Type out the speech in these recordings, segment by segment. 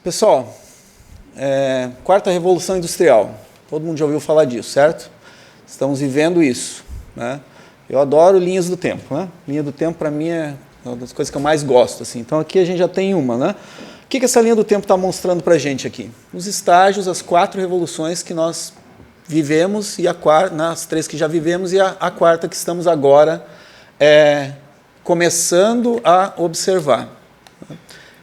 Pessoal, quarta revolução industrial. Todo mundo já ouviu falar disso, certo? Estamos vivendo isso, né? Eu adoro linhas do tempo, né? Linha do tempo, para mim, é uma das coisas que eu mais gosto, assim. Então, aqui a gente já tem uma, né? O que essa linha do tempo está mostrando para a gente aqui? Os estágios, as 4 revoluções que nós vivemos, e as 3 que já vivemos, e a quarta que estamos agora começando a observar.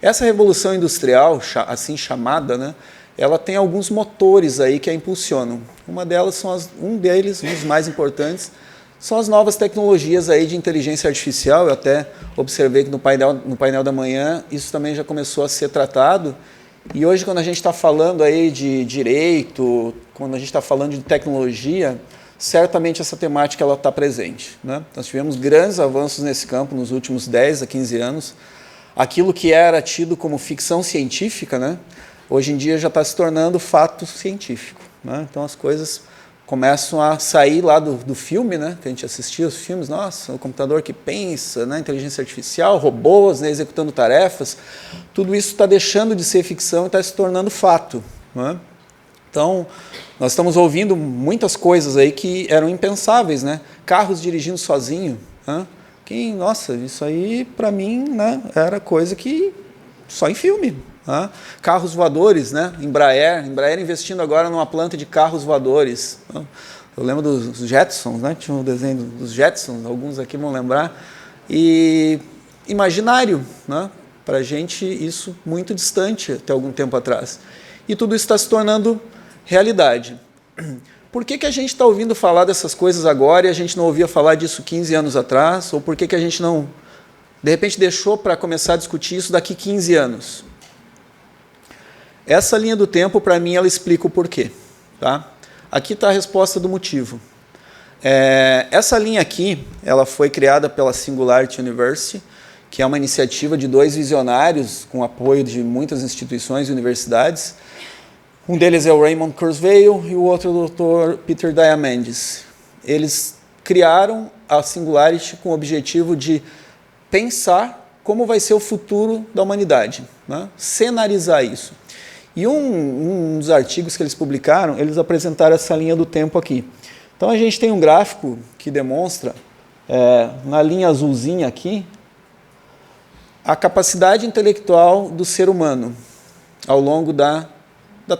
Essa revolução industrial, assim chamada, né, ela tem alguns motores aí que a impulsionam. Um deles, um dos mais importantes, são as novas tecnologias aí de inteligência artificial. Eu até observei que no painel da manhã isso também já começou a ser tratado. E hoje, quando a gente está falando aí de direito, quando a gente está falando de tecnologia, certamente essa temática está presente, né? Nós tivemos grandes avanços nesse campo nos últimos 10 a 15 anos. Aquilo que era tido como ficção científica, né, hoje em dia já está se tornando fato científico, né? Então as coisas começam a sair lá do filme, né, que a gente assistia os filmes, nossa, o computador que pensa, né, inteligência artificial, robôs, né, executando tarefas, tudo isso está deixando de ser ficção e está se tornando fato, né? Então, nós estamos ouvindo muitas coisas aí que eram impensáveis, né? Carros dirigindo sozinho, né? Nossa, isso aí, para mim, né, era coisa que só em filme. Né? Carros voadores, né? Embraer investindo agora numa planta de carros voadores. Né? Eu lembro dos Jetsons, né? Tinha um desenho dos Jetsons, alguns aqui vão lembrar. E imaginário, né? Para a gente, isso muito distante até algum tempo atrás. E tudo isso está se tornando realidade. Por que a gente está ouvindo falar dessas coisas agora e a gente não ouvia falar disso 15 anos atrás? Ou por que a gente não, de repente, deixou para começar a discutir isso daqui 15 anos? Essa linha do tempo, para mim, ela explica o porquê. Tá? Aqui está a resposta do motivo. Essa linha aqui, ela foi criada pela Singularity University, que é uma iniciativa de 2 visionários, com apoio de muitas instituições e universidades. Um deles é o Raymond Kurzweil e o outro é o Dr. Peter Diamandis. Eles criaram a Singularity com o objetivo de pensar como vai ser o futuro da humanidade, né? Cenarizar isso. E um dos artigos que eles publicaram, eles apresentaram essa linha do tempo aqui. Então a gente tem um gráfico que demonstra, na linha azulzinha aqui, a capacidade intelectual do ser humano ao longo da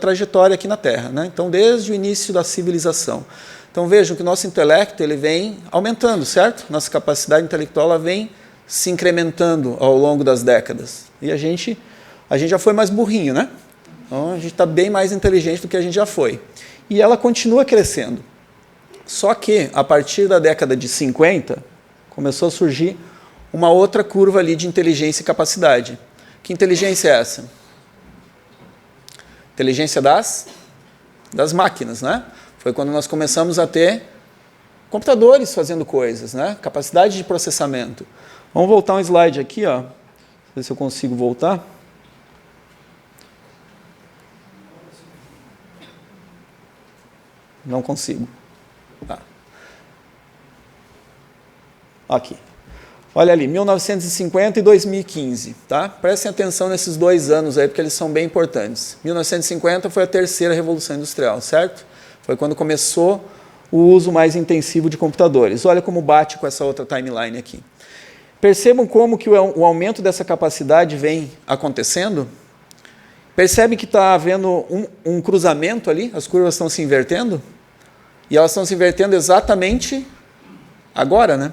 trajetória aqui na Terra, né? Então, desde o início da civilização. Então, vejam que o nosso intelecto ele vem aumentando, certo? Nossa capacidade intelectual ela vem se incrementando ao longo das décadas. E a gente já foi mais burrinho, né? Então, a gente está bem mais inteligente do que a gente já foi. E ela continua crescendo. Só que, a partir da década de 50, começou a surgir uma outra curva ali de inteligência e capacidade. Que inteligência é essa? Inteligência das máquinas, né? Foi quando nós começamos a ter computadores fazendo coisas, né? Capacidade de processamento. Vamos voltar um slide aqui, ó. Ver se eu consigo voltar. Não consigo. Tá. Aqui. Olha ali, 1950 e 2015, tá? Prestem atenção nesses 2 anos aí, porque eles são bem importantes. 1950 foi a terceira revolução industrial, certo? Foi quando começou o uso mais intensivo de computadores. Olha como bate com essa outra timeline aqui. Percebam como que o aumento dessa capacidade vem acontecendo? Percebe que está havendo um cruzamento ali? As curvas estão se invertendo? E elas estão se invertendo exatamente agora, né?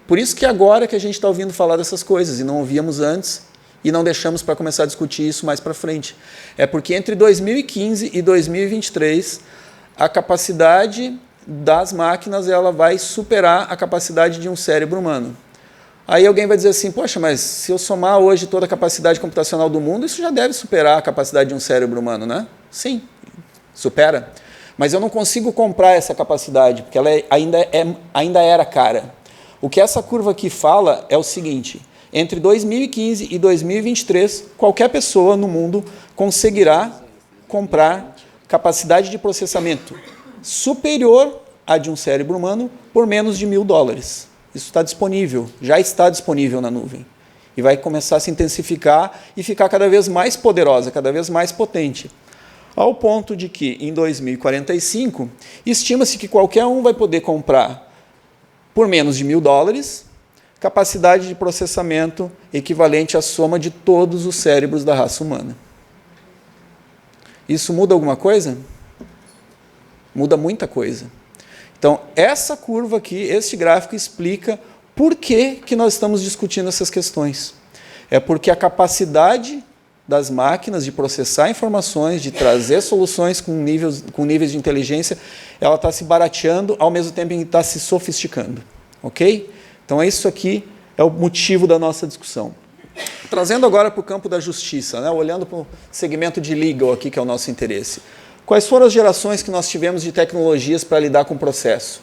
Por isso que agora que a gente está ouvindo falar dessas coisas, e não ouvíamos antes, e não deixamos para começar a discutir isso mais para frente. É porque entre 2015 e 2023, a capacidade das máquinas ela vai superar a capacidade de um cérebro humano. Aí alguém vai dizer assim, poxa, mas se eu somar hoje toda a capacidade computacional do mundo, isso já deve superar a capacidade de um cérebro humano, né? Sim, supera. Mas eu não consigo comprar essa capacidade, porque ela ainda era cara. O que essa curva aqui fala é o seguinte, entre 2015 e 2023, qualquer pessoa no mundo conseguirá comprar capacidade de processamento superior à de um cérebro humano por menos de $1.000. Isso está disponível, já está disponível na nuvem. e vai começar a se intensificar e ficar cada vez mais poderosa, cada vez mais potente. Ao ponto de que, em 2045, estima-se que qualquer um vai poder comprar, por menos de $1.000, capacidade de processamento equivalente à soma de todos os cérebros da raça humana. Isso muda alguma coisa? Muda muita coisa. Então, essa curva aqui, este gráfico, explica por que nós estamos discutindo essas questões. É porque a capacidade das máquinas de processar informações, de trazer soluções com níveis de inteligência, ela está se barateando, ao mesmo tempo em que está se sofisticando. Ok? Então, isso aqui é o motivo da nossa discussão. Trazendo agora para o campo da justiça, né? Olhando para o segmento de legal aqui, que é o nosso interesse. Quais foram as gerações que nós tivemos de tecnologias para lidar com o processo?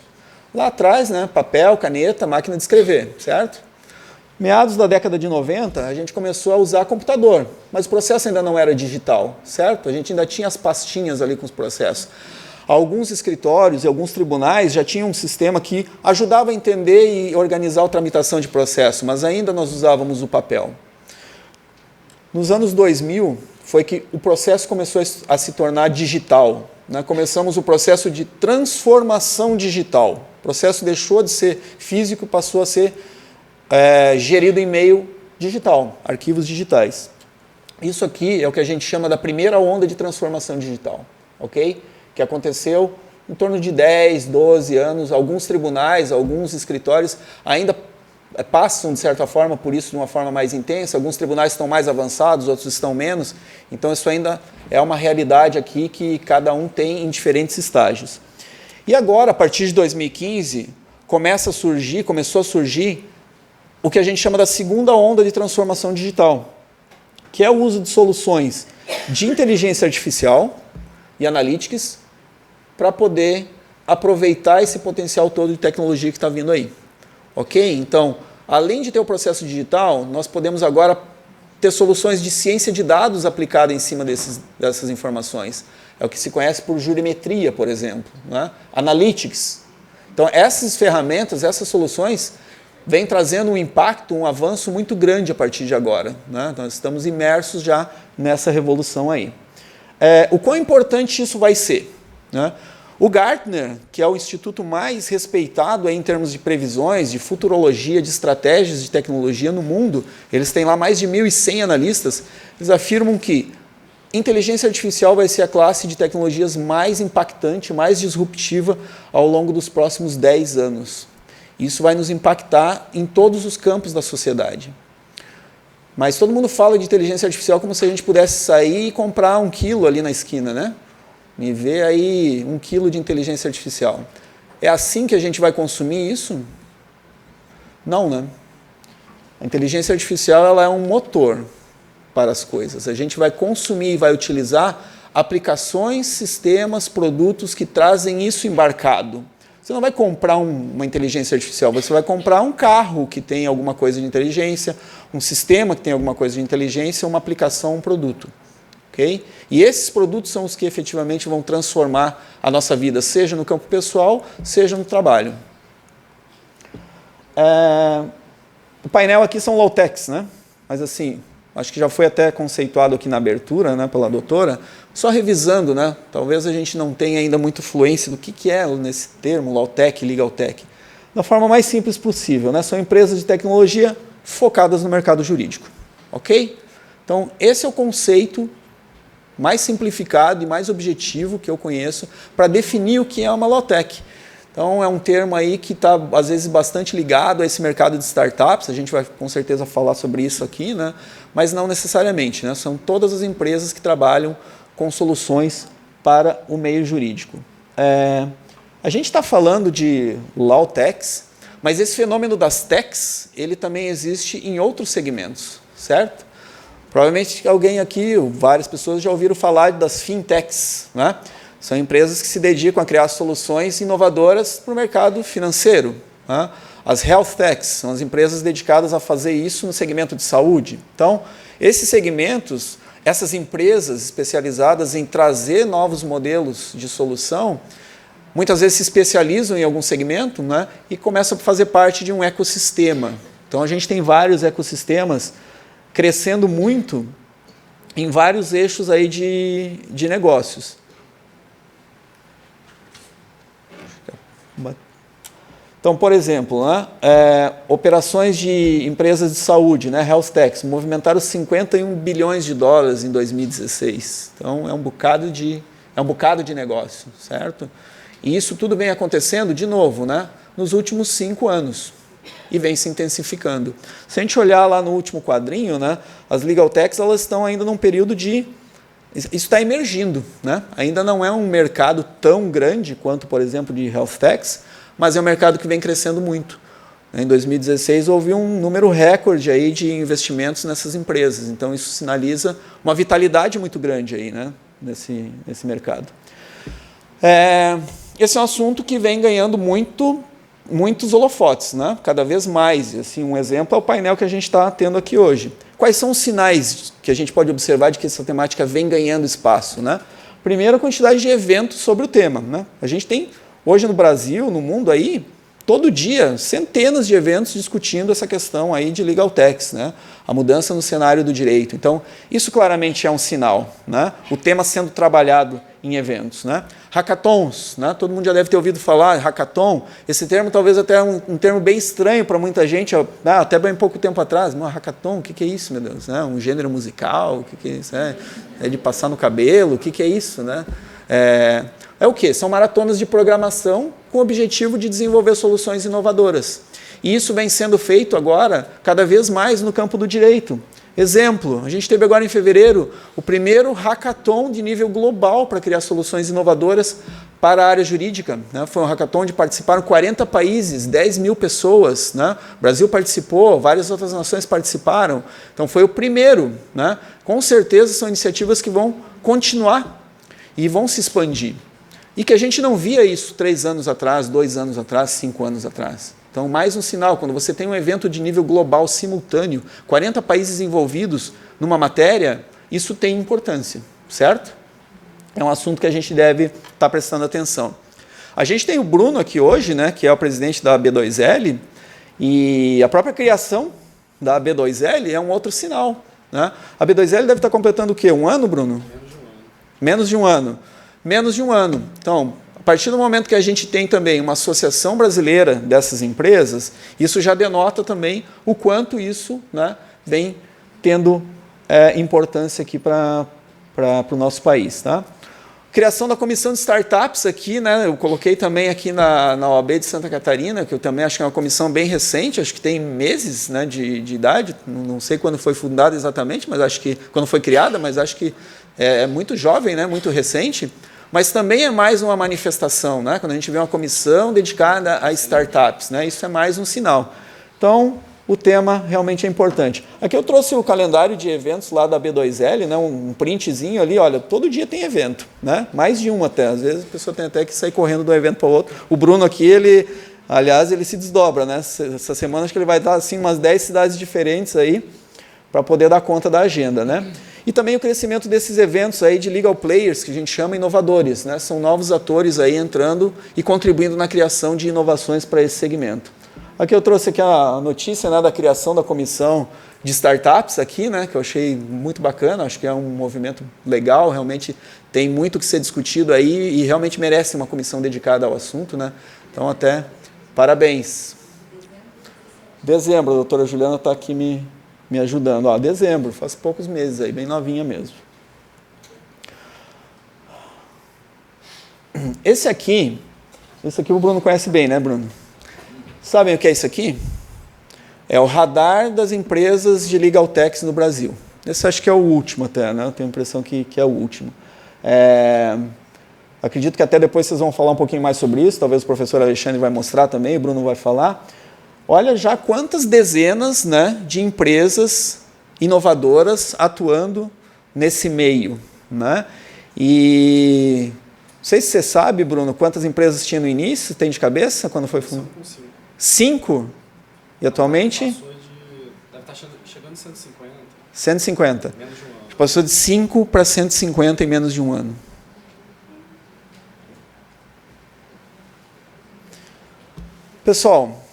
Lá atrás, né? Papel, caneta, máquina de escrever, certo? Meados da década de 90, a gente começou a usar computador, mas o processo ainda não era digital, certo? A gente ainda tinha as pastinhas ali com os processos. Alguns escritórios e alguns tribunais já tinham um sistema que ajudava a entender e organizar a tramitação de processo, mas ainda nós usávamos o papel. Nos anos 2000, foi que o processo começou a se tornar digital. Né? Começamos o processo de transformação digital. O processo deixou de ser físico, passou a ser gerido em meio digital, arquivos digitais. Isso aqui é o que a gente chama da primeira onda de transformação digital, ok? Que aconteceu em torno de 10, 12 anos. Alguns tribunais, alguns escritórios ainda passam, de certa forma, por isso de uma forma mais intensa. Alguns tribunais estão mais avançados, outros estão menos. Então, isso ainda é uma realidade aqui que cada um tem em diferentes estágios. E agora, a partir de 2015, começou a surgir o que a gente chama da segunda onda de transformação digital, que é o uso de soluções de inteligência artificial e analytics para poder aproveitar esse potencial todo de tecnologia que está vindo aí. Ok? Então, além de ter o processo digital, nós podemos agora ter soluções de ciência de dados aplicadas em cima dessas informações. É o que se conhece por jurimetria, por exemplo, né? Analytics. Então, essas ferramentas, essas soluções, vêm trazendo um impacto, um avanço muito grande a partir de agora. Né? Nós estamos imersos já nessa revolução aí. O quão importante isso vai ser? Né? O Gartner, que é o instituto mais respeitado aí em termos de previsões, de futurologia, de estratégias de tecnologia no mundo, eles têm lá mais de 1.100 analistas, eles afirmam que inteligência artificial vai ser a classe de tecnologias mais impactante, mais disruptiva ao longo dos próximos 10 anos. Isso vai nos impactar em todos os campos da sociedade. Mas todo mundo fala de inteligência artificial como se a gente pudesse sair e comprar 1 quilo ali na esquina, né? Me vê aí 1 quilo de inteligência artificial. É assim que a gente vai consumir isso? Não, né? A inteligência artificial ela é um motor para as coisas. A gente vai consumir e vai utilizar aplicações, sistemas, produtos que trazem isso embarcado. Você não vai comprar uma inteligência artificial, você vai comprar um carro que tem alguma coisa de inteligência, um sistema que tem alguma coisa de inteligência, uma aplicação, um produto. Okay? E esses produtos são os que efetivamente vão transformar a nossa vida, seja no campo pessoal, seja no trabalho. O painel aqui são low-techs, né? Mas assim, acho que já foi até conceituado aqui na abertura, né, pela doutora. Só revisando, né, talvez a gente não tenha ainda muito fluência do que é nesse termo, low-tech, legal-tech. Da forma mais simples possível, né? São empresas de tecnologia focadas no mercado jurídico. Ok? Então, esse é o conceito mais simplificado e mais objetivo que eu conheço para definir o que é uma low-tech. Então, é um termo aí que está, às vezes, bastante ligado a esse mercado de startups. A gente vai, com certeza, falar sobre isso aqui, né? Mas não necessariamente, né? São todas as empresas que trabalham com soluções para o meio jurídico. A gente está falando de law techs, mas esse fenômeno das techs, ele também existe em outros segmentos, certo? Provavelmente alguém aqui, várias pessoas já ouviram falar das fintechs, né? São empresas que se dedicam a criar soluções inovadoras para o mercado financeiro. Né? As health techs são as empresas dedicadas a fazer isso no segmento de saúde. Então, esses segmentos, essas empresas especializadas em trazer novos modelos de solução, muitas vezes se especializam em algum segmento, né? E começam a fazer parte de um ecossistema. Então, a gente tem vários ecossistemas crescendo muito em vários eixos aí de negócios. Então, por exemplo, né, operações de empresas de saúde, né, health techs, movimentaram 51 bilhões de dólares em 2016. Então, é um bocado de negócio, certo? E isso tudo vem acontecendo, de novo, né, nos últimos 5 anos. E vem se intensificando. Se a gente olhar lá no último quadrinho, né, as legal techs elas estão ainda num período de... Isso está emergindo. Né? Ainda não é um mercado tão grande quanto, por exemplo, de health techs, mas é um mercado que vem crescendo muito. Em 2016, houve um número recorde aí de investimentos nessas empresas. Então, isso sinaliza uma vitalidade muito grande aí, né, nesse mercado. Esse é um assunto que vem ganhando muitos holofotes, né? Cada vez mais. Assim, um exemplo é o painel que a gente está tendo aqui hoje. Quais são os sinais que a gente pode observar de que essa temática vem ganhando espaço? Né? Primeiro, a quantidade de eventos sobre o tema. Né? A gente tem, hoje no Brasil, no mundo, aí, todo dia, centenas de eventos discutindo essa questão aí de legal techs, né? A mudança no cenário do direito. Então, isso claramente é um sinal. Né? O tema sendo trabalhado em eventos. Né? Hackathons, né? Todo mundo já deve ter ouvido falar hackathon. Esse termo talvez até é um termo bem estranho para muita gente, até bem pouco tempo atrás. Hackathon, o que é isso, meu Deus? Um gênero musical? O que é isso? É de passar no cabelo? O que é isso? Né? É o quê? São maratonas de programação com o objetivo de desenvolver soluções inovadoras. E isso vem sendo feito agora cada vez mais no campo do direito. Exemplo, a gente teve agora em fevereiro o primeiro hackathon de nível global para criar soluções inovadoras para a área jurídica. Né? Foi um hackathon onde participaram 40 países, 10 mil pessoas. Né? O Brasil participou, várias outras nações participaram. Então foi o primeiro. Né? Com certeza são iniciativas que vão continuar e vão se expandir. E que a gente não via isso 3 anos atrás, 2 anos atrás, 5 anos atrás. Então, mais um sinal, quando você tem um evento de nível global simultâneo, 40 países envolvidos numa matéria, isso tem importância, certo? É um assunto que a gente deve estar prestando atenção. A gente tem o Bruno aqui hoje, né, que é o presidente da B2L, e a própria criação da B2L é um outro sinal. Né? A B2L deve estar completando o quê? 1 ano, Bruno? Menos de um ano. Menos de um ano. Então, a partir do momento que a gente tem também uma associação brasileira dessas empresas, isso já denota também o quanto isso, né, vem tendo importância aqui para o nosso país. Tá? Criação da comissão de startups aqui, né, eu coloquei também aqui na OAB de Santa Catarina, que eu também acho que é uma comissão bem recente, acho que tem meses, né, de idade, não sei quando foi fundada exatamente, mas acho que quando foi criada, mas acho que é muito jovem, né, muito recente. Mas também é mais uma manifestação, né? Quando a gente vê uma comissão dedicada a startups, né? Isso é mais um sinal. Então, o tema realmente é importante. Aqui eu trouxe o calendário de eventos lá da B2L, né? Um printzinho ali, olha, todo dia tem evento, né? Mais de um até, às vezes a pessoa tem até que sair correndo de um evento para o outro. O Bruno aqui, ele se desdobra, né? Essa semana acho que ele vai dar assim, umas 10 cidades diferentes aí, para poder dar conta da agenda, né? E também o crescimento desses eventos aí de legal players, que a gente chama inovadores, né? São novos atores aí entrando e contribuindo na criação de inovações para esse segmento. Aqui eu trouxe aqui a notícia, né, da criação da comissão de startups aqui, né, que eu achei muito bacana, acho que é um movimento legal, realmente tem muito que ser discutido aí e realmente merece uma comissão dedicada ao assunto, né? Então até parabéns. Dezembro, a doutora Juliana está aqui me ajudando. Ó, dezembro, faz poucos meses aí, bem novinha mesmo. Esse aqui o Bruno conhece bem, né, Bruno? Sabem o que é isso aqui? É o radar das empresas de legal techs no Brasil. Esse acho que é o último até, né? Eu tenho a impressão que é o último. Acredito que até depois vocês vão falar um pouquinho mais sobre isso, talvez o professor Alexandre vai mostrar também, o Bruno vai falar. Olha já quantas dezenas, né, de empresas inovadoras atuando nesse meio. Né? E não sei se você sabe, Bruno, quantas empresas tinha no início, tem de cabeça, quando foi fundado? 5? E atualmente? Deve estar chegando em 150. 150. Menos de um ano. Passou de 5 para 150 em menos de um ano. Pessoal,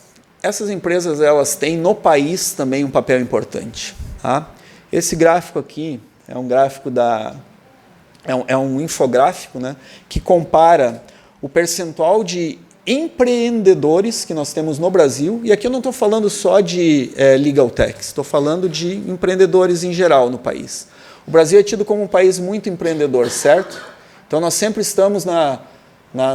essas empresas elas têm no país também um papel importante. Tá? Esse gráfico aqui é um gráfico é um infográfico, né, que compara o percentual de empreendedores que nós temos no Brasil, e aqui eu não estou falando só de legal tech, estou falando de empreendedores em geral no país. O Brasil é tido como um país muito empreendedor, certo? Então nós sempre estamos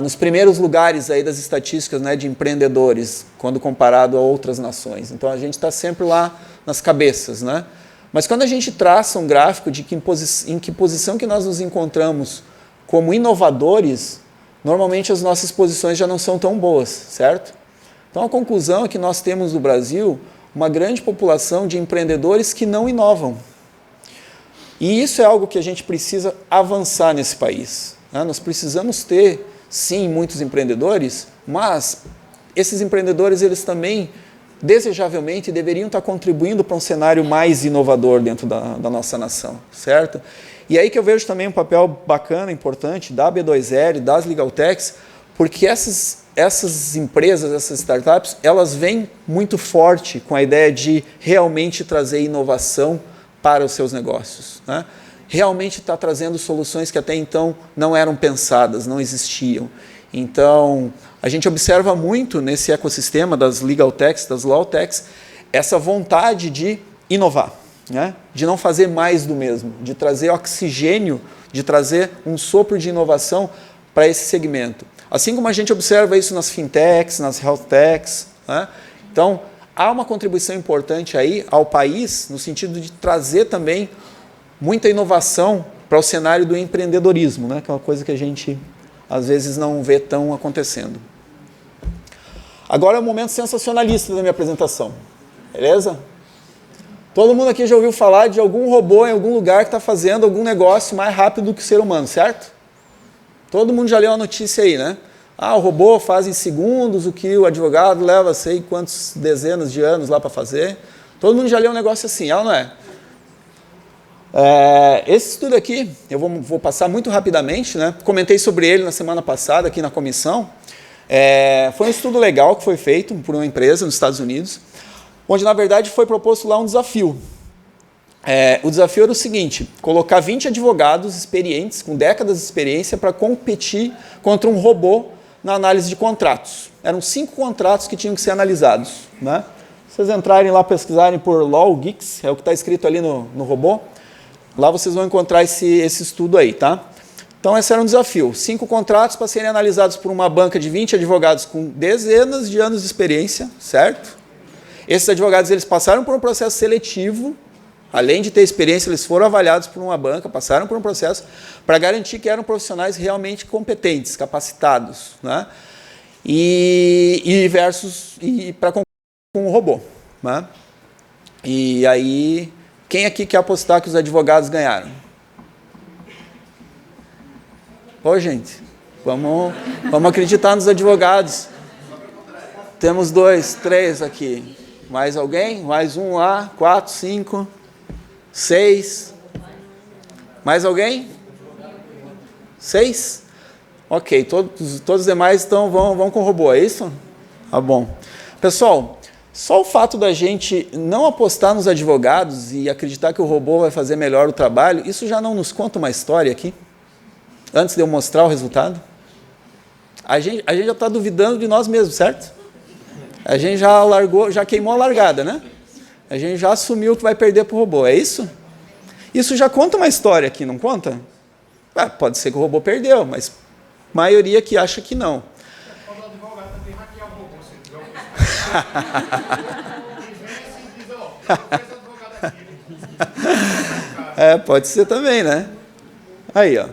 nos primeiros lugares aí das estatísticas, né, de empreendedores, quando comparado a outras nações. Então a gente está sempre lá nas cabeças, né? Mas quando a gente traça um gráfico de em que posição que nós nos encontramos como inovadores, normalmente as nossas posições já não são tão boas, certo? Então a conclusão é que nós temos no Brasil uma grande população de empreendedores que não inovam. E isso é algo que a gente precisa avançar nesse país, né? Nós precisamos ter, sim, muitos empreendedores, mas esses empreendedores eles também desejavelmente deveriam estar contribuindo para um cenário mais inovador dentro da nossa nação, certo? E aí que eu vejo também um papel bacana, importante, da B2L, das Legal Techs, porque essas empresas, essas startups, elas vêm muito forte com a ideia de realmente trazer inovação para os seus negócios, né? Realmente está trazendo soluções que até então não eram pensadas, não existiam. Então, a gente observa muito nesse ecossistema das legal techs, das law techs, essa vontade de inovar, né? De não fazer mais do mesmo, de trazer oxigênio, de trazer um sopro de inovação para esse segmento. Assim como a gente observa isso nas fintechs, nas health techs, né? Então, há uma contribuição importante aí ao país, no sentido de trazer também muita inovação para o cenário do empreendedorismo, né? Que é uma coisa que a gente às vezes não vê tão acontecendo. Agora é o momento sensacionalista da minha apresentação, beleza? Todo mundo aqui já ouviu falar de algum robô em algum lugar que está fazendo algum negócio mais rápido do que o ser humano, certo? Todo mundo já leu a notícia aí, né? Ah, o robô faz em segundos o que o advogado leva sei quantas dezenas de anos lá para fazer. Todo mundo já leu um negócio assim, ela não é? Esse estudo aqui, eu vou passar muito rapidamente, né? Comentei sobre ele na semana passada aqui na comissão. Foi um estudo legal que foi feito por uma empresa nos Estados Unidos, onde na verdade foi proposto lá um desafio. O desafio era o seguinte: colocar 20 advogados experientes, com décadas de experiência, para competir contra um robô na análise de contratos. Eram 5 contratos que tinham que ser analisados, né? Se vocês entrarem lá, pesquisarem por Law Geeks, é o que está escrito ali no robô, lá vocês vão encontrar esse estudo aí, tá? Então, esse era um desafio. 5 contratos para serem analisados por uma banca de 20 advogados com dezenas de anos de experiência, certo? Esses advogados eles passaram por um processo seletivo, além de ter experiência, eles foram avaliados por uma banca, passaram por um processo para garantir que eram profissionais realmente competentes, capacitados, né? E para concorrer com o robô, né? E aí, quem aqui quer apostar que os advogados ganharam? Ô, gente, vamos acreditar nos advogados. Temos 2, 3 aqui. Mais alguém? Mais um lá. 4, 5, 6. Mais alguém? 6? Ok, todos os demais então vão com o robô, é isso? Tá bom. Pessoal, só o fato da gente não apostar nos advogados e acreditar que o robô vai fazer melhor o trabalho, isso já não nos conta uma história aqui? Antes de eu mostrar o resultado? A gente já está duvidando de nós mesmos, certo? A gente já queimou a largada, né? A gente já assumiu que vai perder para o robô, é isso? Isso já conta uma história aqui, não conta? Pode ser que o robô perdeu, mas a maioria que acha que não. Pode ser também, né? Aí, ó.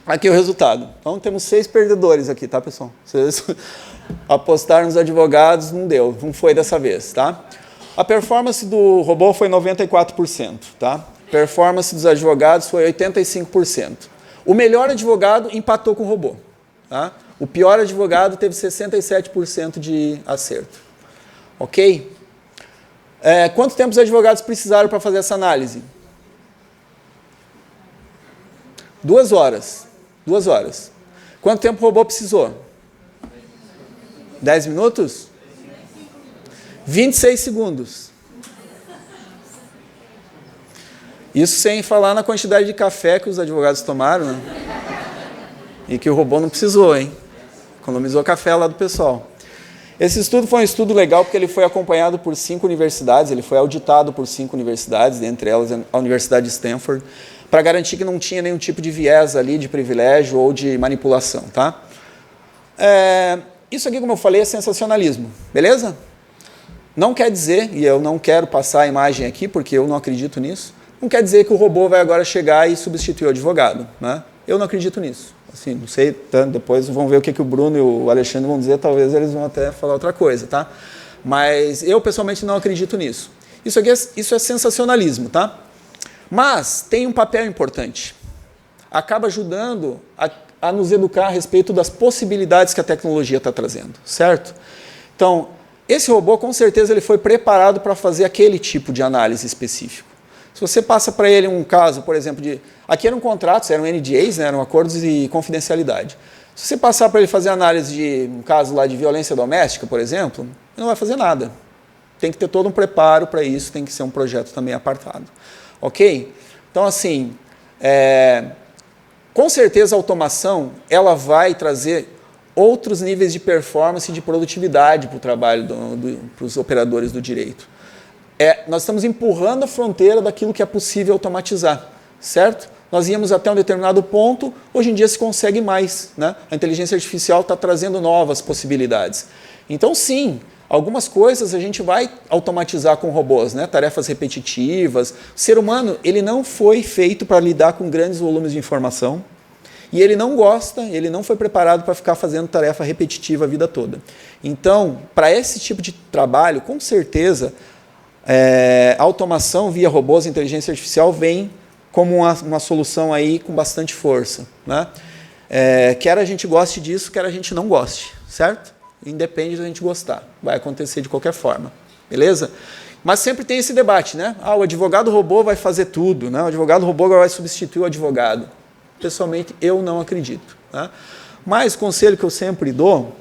Aqui o resultado. Então, temos 6 perdedores aqui, tá, pessoal? Vocês apostaram nos advogados, não deu, não foi dessa vez, tá? A performance do robô foi 94%, tá? Performance dos advogados foi 85%. O melhor advogado empatou com o robô, tá? O pior advogado teve 67% de acerto. Ok? Quanto tempo os advogados precisaram para fazer essa análise? 2 horas. 2 horas. Quanto tempo o robô precisou? 10 minutos? 26 segundos. Isso sem falar na quantidade de café que os advogados tomaram, né? E que o robô não precisou, hein? Economizou café lá do pessoal. Esse estudo foi um estudo legal porque ele foi acompanhado por 5 universidades, ele foi auditado por 5 universidades, dentre elas a Universidade de Stanford, para garantir que não tinha nenhum tipo de viés ali, de privilégio ou de manipulação, tá? Isso aqui, como eu falei, é sensacionalismo, beleza? Não quer dizer, e eu não quero passar a imagem aqui porque eu não acredito nisso, não quer dizer que o robô vai agora chegar e substituir o advogado, né? Eu não acredito nisso. Assim, não sei, depois vamos ver o que o Bruno e o Alexandre vão dizer, talvez eles vão até falar outra coisa, tá? Mas eu, pessoalmente, não acredito nisso. Isso é sensacionalismo, tá? Mas tem um papel importante. Acaba ajudando a nos educar a respeito das possibilidades que a tecnologia está trazendo, certo? Então, esse robô, com certeza, ele foi preparado para fazer aquele tipo de análise específico. Se você passa para ele um caso, por exemplo, aqui eram contratos, eram NDAs, né, eram acordos de confidencialidade. Se você passar para ele fazer análise de um caso lá de violência doméstica, por exemplo, ele não vai fazer nada. Tem que ter todo um preparo para isso, tem que ser um projeto também apartado. Ok? Então, assim, com certeza a automação ela vai trazer outros níveis de performance e de produtividade para o trabalho para os operadores do direito. Nós estamos empurrando a fronteira daquilo que é possível automatizar, certo? Nós íamos até um determinado ponto, hoje em dia se consegue mais, né? A inteligência artificial está trazendo novas possibilidades. Então, sim, algumas coisas a gente vai automatizar com robôs, né? Tarefas repetitivas. O ser humano ele não foi feito para lidar com grandes volumes de informação e ele não gosta, ele não foi preparado para ficar fazendo tarefa repetitiva a vida toda. Então, para esse tipo de trabalho, com certeza, a automação via robôs e inteligência artificial vem como uma solução aí com bastante força, né? Quer a gente goste disso, quer a gente não goste, certo? Independe da gente gostar, vai acontecer de qualquer forma, beleza? Mas sempre tem esse debate, né? O advogado robô vai fazer tudo, né? O advogado robô agora vai substituir o advogado. Pessoalmente, eu não acredito, né? Mas o conselho que eu sempre dou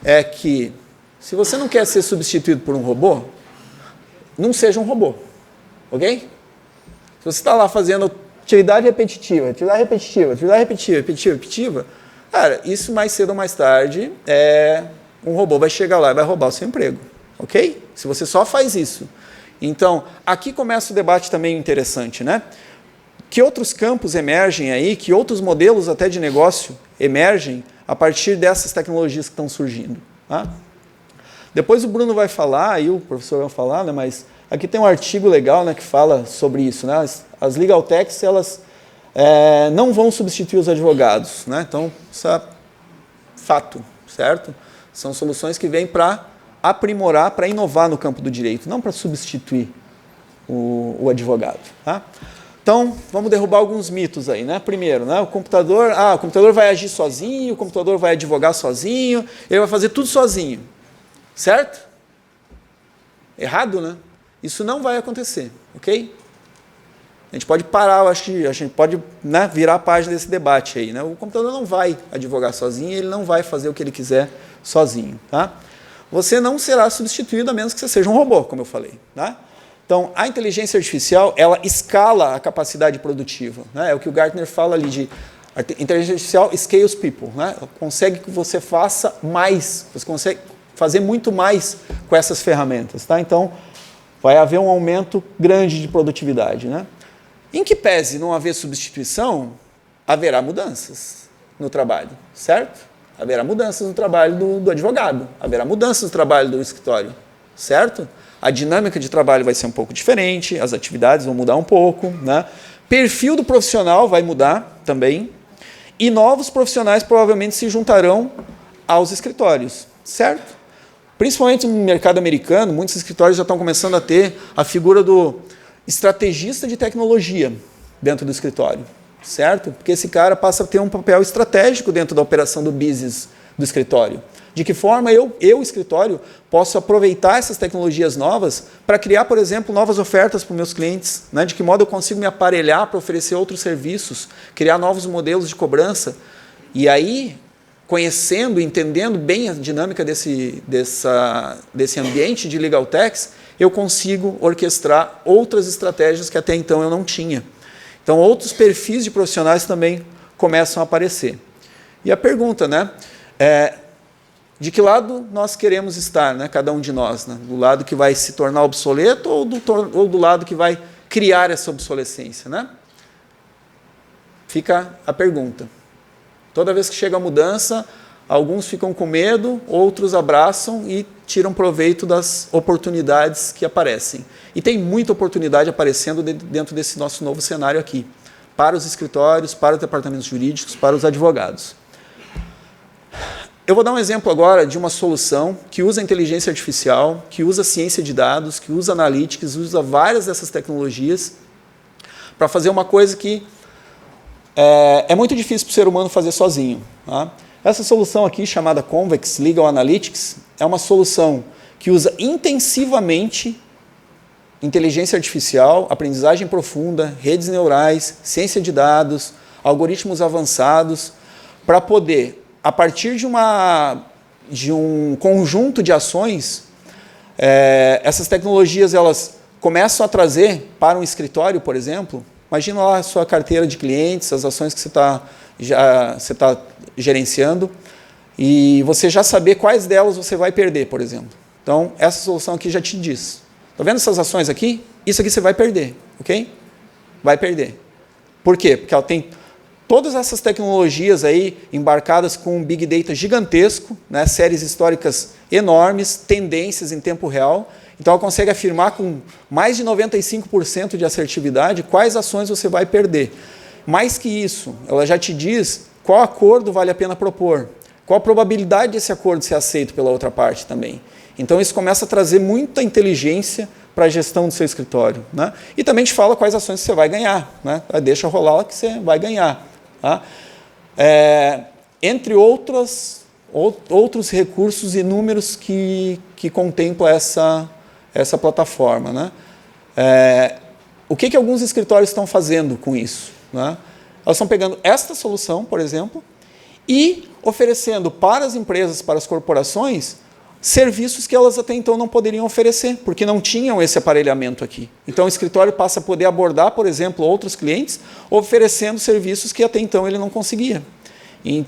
é que, se você não quer ser substituído por um robô, não seja um robô, ok? Se você está lá fazendo atividade repetitiva, cara, isso mais cedo ou mais tarde, um robô vai chegar lá e vai roubar o seu emprego, ok? Se você só faz isso. Então, aqui começa o debate também interessante, né? Que outros campos emergem aí, que outros modelos até de negócio emergem a partir dessas tecnologias que estão surgindo, tá? Depois o Bruno vai falar, e o professor vai falar, né, mas aqui tem um artigo legal, né, que fala sobre isso, né? As legal techs, elas não vão substituir os advogados, né? Então, isso é fato, certo? São soluções que vêm para aprimorar, para inovar no campo do direito, não para substituir o advogado, tá? Então, vamos derrubar alguns mitos aí, né? Primeiro, né, o computador vai agir sozinho, o computador vai advogar sozinho, ele vai fazer tudo sozinho. Certo? Errado, né? Isso não vai acontecer, ok? A gente pode parar, eu acho que a gente pode, né, virar a página desse debate aí, né? O computador não vai advogar sozinho, ele não vai fazer o que ele quiser sozinho, tá? Você não será substituído a menos que você seja um robô, como eu falei, tá? Então, a inteligência artificial, ela escala a capacidade produtiva, né? É o que o Gartner fala ali de inteligência artificial scales people, né? Ela consegue que você faça mais, você consegue fazer muito mais com essas ferramentas, tá? Então, vai haver um aumento grande de produtividade, né? Em que pese não haver substituição, haverá mudanças no trabalho, certo? Haverá mudanças no trabalho do advogado, haverá mudanças no trabalho do escritório, certo? A dinâmica de trabalho vai ser um pouco diferente, as atividades vão mudar um pouco, né? Perfil do profissional vai mudar também, e novos profissionais provavelmente se juntarão aos escritórios, certo? Principalmente no mercado americano, muitos escritórios já estão começando a ter a figura do estrategista de tecnologia dentro do escritório, certo? Porque esse cara passa a ter um papel estratégico dentro da operação do business do escritório. De que forma eu escritório, posso aproveitar essas tecnologias novas para criar, por exemplo, novas ofertas para os meus clientes, né? De que modo eu consigo me aparelhar para oferecer outros serviços, criar novos modelos de cobrança. E aí, conhecendo, entendendo bem a dinâmica desse ambiente de legal techs, eu consigo orquestrar outras estratégias que até então eu não tinha. Então, outros perfis de profissionais também começam a aparecer. E a pergunta, né? De que lado nós queremos estar, né, cada um de nós? Né? Do lado que vai se tornar obsoleto ou do lado que vai criar essa obsolescência? Né? Fica a pergunta. Toda vez que chega a mudança, alguns ficam com medo, outros abraçam e tiram proveito das oportunidades que aparecem. E tem muita oportunidade aparecendo dentro desse nosso novo cenário aqui, para os escritórios, para os departamentos jurídicos, para os advogados. Eu vou dar um exemplo agora de uma solução que usa inteligência artificial, que usa ciência de dados, que usa analytics, usa várias dessas tecnologias para fazer uma coisa que é muito difícil para o ser humano fazer sozinho. Tá? Essa solução aqui, chamada Convex Legal Analytics, é uma solução que usa intensivamente inteligência artificial, aprendizagem profunda, redes neurais, ciência de dados, algoritmos avançados, para poder, a partir de um conjunto de ações, essas tecnologias elas começam a trazer para um escritório, por exemplo. Imagina lá a sua carteira de clientes, as ações que você está gerenciando, e você já saber quais delas você vai perder, por exemplo. Então, essa solução aqui já te diz. Está vendo essas ações aqui? Isso aqui você vai perder, ok? Vai perder. Por quê? Porque ela tem todas essas tecnologias aí embarcadas com um Big Data gigantesco, né, séries históricas enormes, tendências em tempo real. Então, ela consegue afirmar com mais de 95% de assertividade quais ações você vai perder. Mais que isso, ela já te diz qual acordo vale a pena propor, qual a probabilidade desse acordo ser aceito pela outra parte também. Então, isso começa a trazer muita inteligência para a gestão do seu escritório. Né? E também te fala quais ações você vai ganhar. Né? Deixa rolar que você vai ganhar. Tá? Entre outros recursos e números que contempla essa plataforma. Né? O que alguns escritórios estão fazendo com isso? Né? Elas estão pegando esta solução, por exemplo, e oferecendo para as empresas, para as corporações, serviços que elas até então não poderiam oferecer, porque não tinham esse aparelhamento aqui. Então, o escritório passa a poder abordar, por exemplo, outros clientes, oferecendo serviços que até então ele não conseguia. E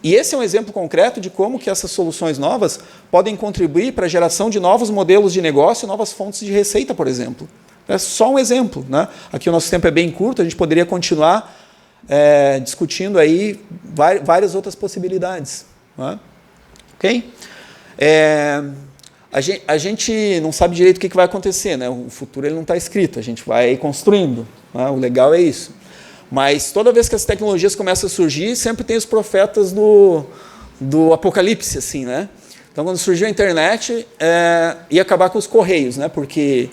esse é um exemplo concreto de como que essas soluções novas podem contribuir para a geração de novos modelos de negócio e novas fontes de receita, por exemplo. É só um exemplo. Né? Aqui o nosso tempo é bem curto, a gente poderia continuar discutindo aí várias outras possibilidades. Né? Ok? A gente não sabe direito o que vai acontecer, né? O futuro ele não está escrito, a gente vai construindo. Né? O legal é isso. Mas toda vez que as tecnologias começam a surgir, sempre tem os profetas do apocalipse, assim, né? Então, quando surgiu a internet, ia acabar com os correios, né? Porque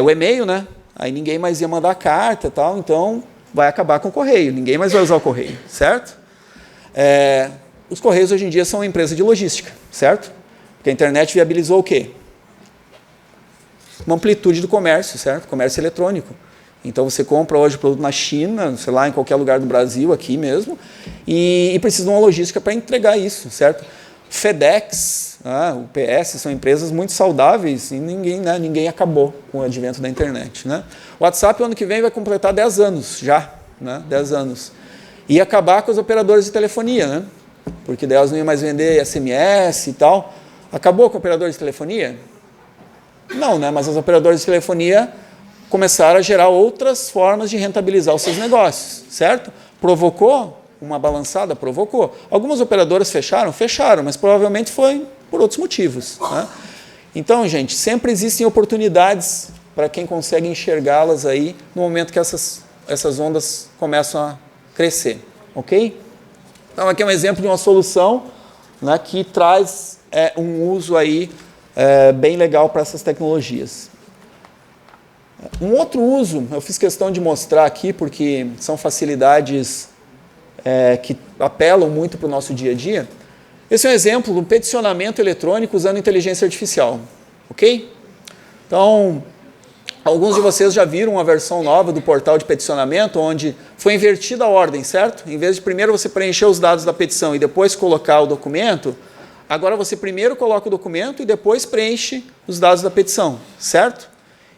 o e-mail, né? Aí ninguém mais ia mandar carta e tal, então vai acabar com o correio, ninguém mais vai usar o correio, certo? Os correios hoje em dia são uma empresa de logística, certo? Porque a internet viabilizou o quê? Uma amplitude do comércio, certo? Comércio eletrônico. Então, você compra hoje produto na China, sei lá, em qualquer lugar do Brasil, aqui mesmo, e precisa de uma logística para entregar isso, certo? FedEx, UPS, são empresas muito saudáveis e ninguém acabou com o advento da internet. Né? O WhatsApp, ano que vem, vai completar 10 anos já, né? 10 anos. E acabar com os operadores de telefonia, né? Porque daí elas não iam mais vender SMS e tal. Acabou com o operador de telefonia? Não, né? Mas os operadores de telefonia começaram a gerar outras formas de rentabilizar os seus negócios, certo? Provocou uma balançada? Provocou. Algumas operadoras fecharam? Fecharam, mas provavelmente foi por outros motivos. Né? Então, gente, sempre existem oportunidades para quem consegue enxergá-las aí no momento que essas ondas começam a crescer, ok? Então, aqui é um exemplo de uma solução, né, que traz um uso aí bem legal para essas tecnologias. Um outro uso, eu fiz questão de mostrar aqui, porque são facilidades que apelam muito para o nosso dia a dia. Esse é um exemplo do peticionamento eletrônico usando inteligência artificial, ok? Então, Alguns de vocês já viram uma versão nova do portal de peticionamento, onde foi invertida a ordem, certo? Em vez de primeiro você preencher os dados da petição e depois colocar o documento, agora você primeiro coloca o documento e depois preenche os dados da petição, certo?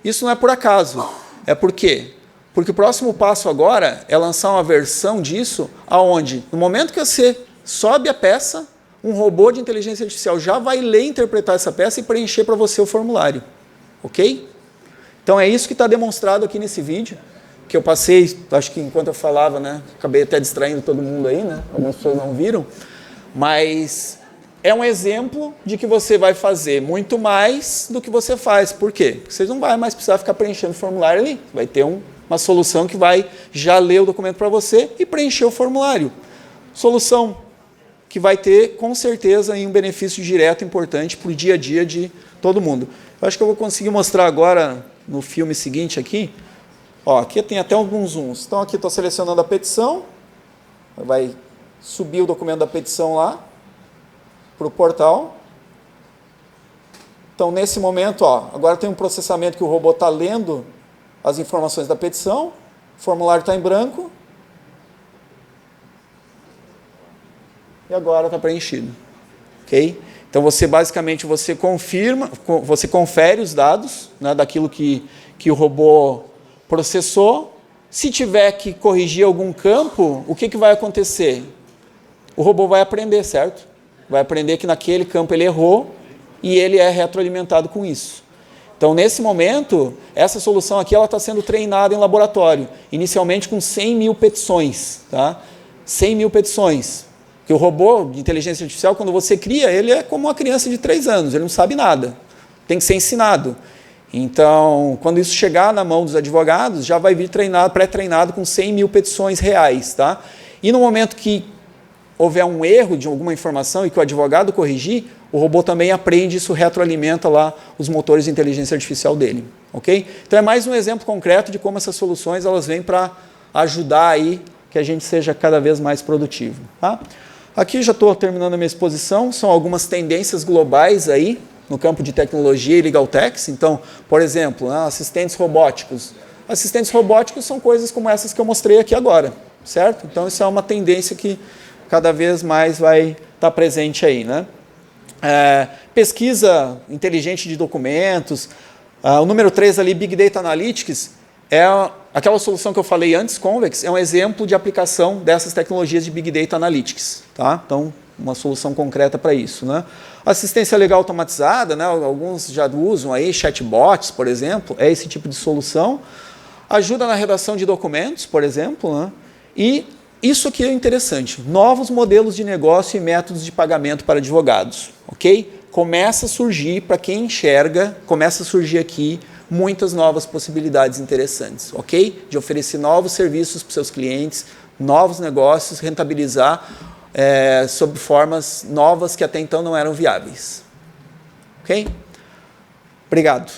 Isso não é por acaso. É por quê? Porque o próximo passo agora é lançar uma versão disso, aonde, no momento que você sobe a peça, um robô de inteligência artificial já vai ler e interpretar essa peça e preencher para você o formulário. Ok? Então é isso que está demonstrado aqui nesse vídeo, que eu passei, acho que enquanto eu falava, né? Acabei até distraindo todo mundo aí, né? Algumas pessoas não viram, mas é um exemplo de que você vai fazer muito mais do que você faz. Por quê? Porque você não vai mais precisar ficar preenchendo o formulário ali. Vai ter uma solução que vai já ler o documento para você e preencher o formulário. Solução que vai ter, com certeza, um benefício direto importante para o dia a dia de todo mundo. Eu acho que eu vou conseguir mostrar agora, no filme seguinte aqui. Ó, aqui tem até alguns zooms. Então, aqui estou selecionando a petição. Vai subir o documento da petição lá para o portal. Então, nesse momento, ó, agora tem um processamento que o robô está lendo as informações da petição. O formulário está em branco. E agora está preenchido. Ok? Então, você basicamente confirma, você confere os dados, né, daquilo que o robô processou. Se tiver que corrigir algum campo, o que vai acontecer? O robô vai aprender, certo? Vai aprender que naquele campo ele errou e ele é retroalimentado com isso. Então, nesse momento, essa solução aqui está sendo treinada em laboratório, inicialmente com 100 mil petições. Tá? 100 mil petições. Porque o robô de inteligência artificial, quando você cria, ele é como uma criança de 3 anos, ele não sabe nada, tem que ser ensinado. Então, quando isso chegar na mão dos advogados, já vai vir pré-treinado com 100 mil petições reais. Tá? E no momento que houver um erro de alguma informação e que o advogado corrigir, o robô também aprende, isso retroalimenta lá os motores de inteligência artificial dele. Okay? Então, é mais um exemplo concreto de como essas soluções elas vêm para ajudar aí que a gente seja cada vez mais produtivo. Tá? Aqui já estou terminando a minha exposição, são algumas tendências globais aí no campo de tecnologia e legal techs. Então, por exemplo, assistentes robóticos. Assistentes robóticos são coisas como essas que eu mostrei aqui agora, certo? Então, isso é uma tendência que cada vez mais vai estar presente aí, né? Pesquisa inteligente de documentos. O número 3 ali, Big Data Analytics, é aquela solução que eu falei antes, Convex, é um exemplo de aplicação dessas tecnologias de Big Data Analytics. Tá? Então, uma solução concreta para isso. Né? Assistência legal automatizada, né? Alguns já usam aí, chatbots, por exemplo, é esse tipo de solução. Ajuda na redação de documentos, por exemplo. Né? E isso aqui é interessante, novos modelos de negócio e métodos de pagamento para advogados. Okay? Começa a surgir, para quem enxerga, começa a surgir aqui muitas novas possibilidades interessantes, ok? De oferecer novos serviços para os seus clientes, novos negócios, rentabilizar sob formas novas que até então não eram viáveis. Ok? Obrigado.